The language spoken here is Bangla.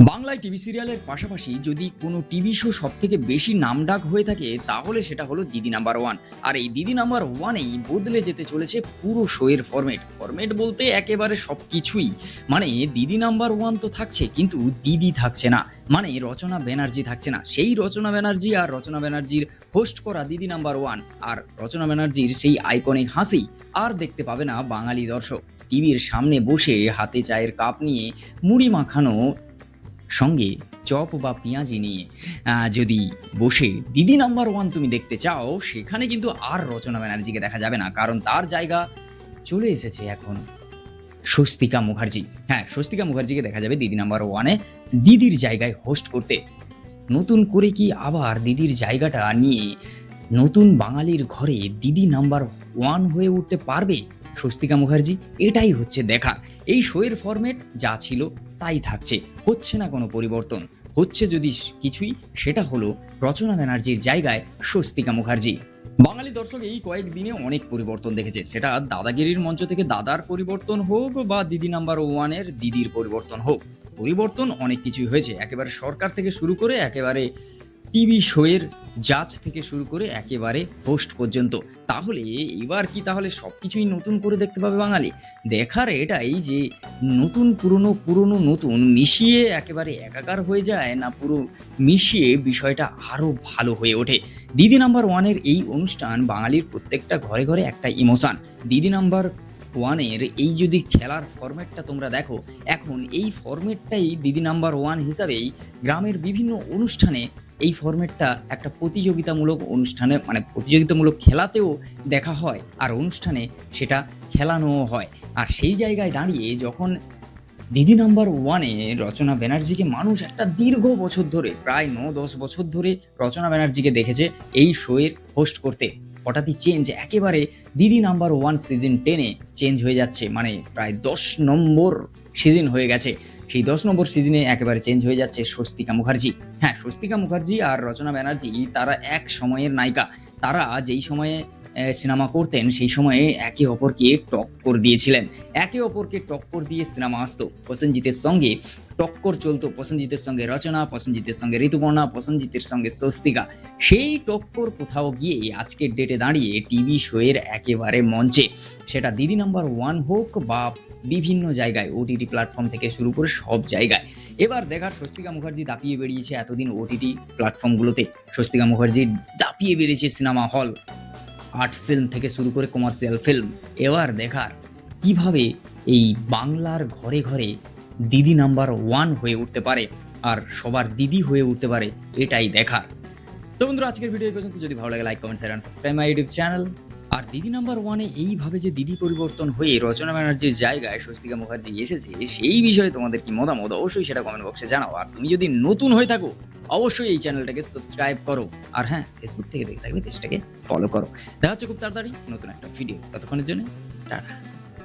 বাংলায় টিভি সিরিয়ালের পাশাপাশি যদি কোনো টিভি শো সবথেকে বেশি নামডাক হয়ে থাকে তাহলে সেটা হলো দিদি নাম্বার ওয়ান। আর এই দিদি নাম্বার ওয়ানেই বদলে যেতে চলেছে পুরো শোয়ের ফরম্যাট বলতে একেবারে সবকিছুই। মানে দিদি নাম্বার ওয়ান তো থাকছে, কিন্তু দিদি থাকছে না, মানে রচনা ব্যানার্জি থাকছে না। সেই রচনা ব্যানার্জি আর রচনা ব্যানার্জির হোস্ট করা দিদি নাম্বার ওয়ান আর রচনা ব্যানার্জির সেই আইকনিক হাসি আর দেখতে পাবে না বাঙালি দর্শক। টিভির সামনে বসে হাতে চায়ের কাপ নিয়ে মুড়ি মাখানো সঙ্গে চপ বা পেঁয়াজি নিয়ে যদি বসে দিদি নাম্বার ওয়ান তুমি দেখতে চাও, সেখানে কিন্তু আর রচনা ব্যানার্জিকে দেখা যাবে না, কারণ তার জায়গা চলে এসেছে এখন স্বস্তিকা মুখার্জি। হ্যাঁ, স্বস্তিকা মুখার্জিকে দেখা যাবে দিদি নাম্বার ওয়ানে দিদির জায়গায় হোস্ট করতে। নতুন করে কি আবার দিদির জায়গাটা নিয়ে নতুন বাঙালির ঘরে দিদি নাম্বার ওয়ান হয়ে উঠতে পারবে স্বস্তিকা মুখার্জি? এটাই হচ্ছে দেখার। এই শোয়ের ফরম্যাট যা ছিল তাই থাকছে, হচ্ছে না কোনো পরিবর্তন। হচ্ছে যদি কিছুই, সেটা হলো রচনা ব্যানার্জির জায়গায় স্বস্তিকা মুখার্জি। বাঙালি দর্শক এই কয়েকদিনে অনেক পরিবর্তন দেখেছে, সেটা দাদাগিরির মঞ্চ থেকে দাদার পরিবর্তন হোক বা দিদি নাম্বার ওয়ানের দিদির পরিবর্তন হোক। পরিবর্তন অনেক কিছুই হয়েছে, একেবারে সরকার থেকে শুরু করে একেবারে টিভি শোয়ের জাজ থেকে শুরু করে একেবারে হোস্ট পর্যন্ত। তাহলে এবার কি তাহলে সবকিছুই নতুন করে দেখতে পাবে বাঙালি? দেখার এটাই যে নতুন পুরনো, পুরনো নতুন মিশিয়ে একেবারে একাকার হয়ে যায়, না পুরো মিশিয়ে বিষয়টা আরো ভালো হয়ে ওঠে। দিদি নাম্বার ওয়ানের এই অনুষ্ঠান বাঙালির প্রত্যেকটা ঘরে ঘরে একটা ইমোশন। দিদি নাম্বার ওয়ানের এই যদি খেলার ফরম্যাটটা তোমরা দেখো, এখন এই ফরম্যাটটাই দিদি নাম্বার ওয়ান হিসাবেই গ্রামের বিভিন্ন অনুষ্ঠানে এই ফরম্যাটটা একটা প্রতিযোগিতামূলক অনুষ্ঠানে, মানে প্রতিযোগিতামূলক খেলাতেও দেখা হয়, আর অনুষ্ঠানে সেটা খেলানোও হয়। আর সেই জায়গায় দাঁড়িয়ে যখন দিদি নাম্বার ওয়ানে রচনা ব্যানার্জিকে মানুষ একটা দীর্ঘ বছর ধরে, প্রায় 9-10 বছর ধরে রচনা ব্যানার্জিকে দেখেছে এই শোয়ের হোস্ট করতে, হঠাৎই চেঞ্জ একেবারে দিদি নাম্বার ওয়ান সিজন 10-এ চেঞ্জ হয়ে যাচ্ছে, মানে প্রায় 10 নম্বর সিজন হয়ে গেছে, সেই 10 নম্বর সিজনে একেবারে চেঞ্জ হয়ে যাচ্ছে স্বস্তিকা মুখার্জি। হ্যাঁ, স্বস্তিকা মুখার্জি আর রচনা ব্যানার্জি তারা এক সময়ের নায়িকা। তারা যেই সময়ে সিনেমা করতেন সেই সময়ে একে অপরকে টক্কর দিয়েছিলেন, একে অপরকে টক্কর দিয়ে সিনেমা আসতো। প্রসেনজিতের সঙ্গে টক্কর চলতো, প্রসেনজিতের সঙ্গে রচনা, প্রসেনজিতের সঙ্গে ঋতুপর্ণা, প্রসেনজিতের সঙ্গে স্বস্তিকা। সেই টক্কর কোথাও গিয়ে আজকের ডেটে দাঁড়িয়ে টিভি শোয়ের একেবারে মঞ্চে, সেটা দিদি নাম্বার ওয়ান হোক বা বিভিন্ন জায়গায় ওটিটি প্ল্যাটফর্ম থেকে শুরু করে সব জায়গায় এবার দেখার স্বস্তিকা মুখার্জি দাপিয়ে বেরিয়েছে এতদিন ওটিটি প্ল্যাটফর্মগুলোতে। স্বস্তিকা মুখার্জি দাপিয়ে বেরিয়েছে সিনেমা হল, আর্ট ফিল্ম থেকে শুরু করে কমার্শিয়াল ফিল্ম। এবার দেখার কিভাবে এই বাংলার ঘরে ঘরে দিদি নাম্বার ওয়ান হয়ে উঠতে পারে আর সবার দিদি হয়ে উঠতে পারে, এটাই দেখার। তো বন্ধুরা, আজকের ভিডিও পর্যন্ত। যদি ভালো লাগে like, comment, share and subscribe my YouTube channel. আর দিদি নাম্বার ওয়ানে এইভাবে যে দিদি পরিবর্তন হয়ে রচনা ব্যানার্জির জায়গায় স্বস্তিকা মুখার্জি এসেছে, সেই বিষয়ে তোমাদের কি মতামত অবশ্যই সেটা কমেন্ট বক্সে জানাও। আর তুমি যদি নতুন হয়ে থাকো অবশ্যই এই চ্যানেলটাকে সাবস্ক্রাইব করো, আর হ্যাঁ, ফেসবুক থেকে দেখে থাকবে পেজটাকে ফলো করো। দেখা হচ্ছে খুব তাড়াতাড়ি নতুন একটা ভিডিও, ততক্ষণের জন্য টাটা।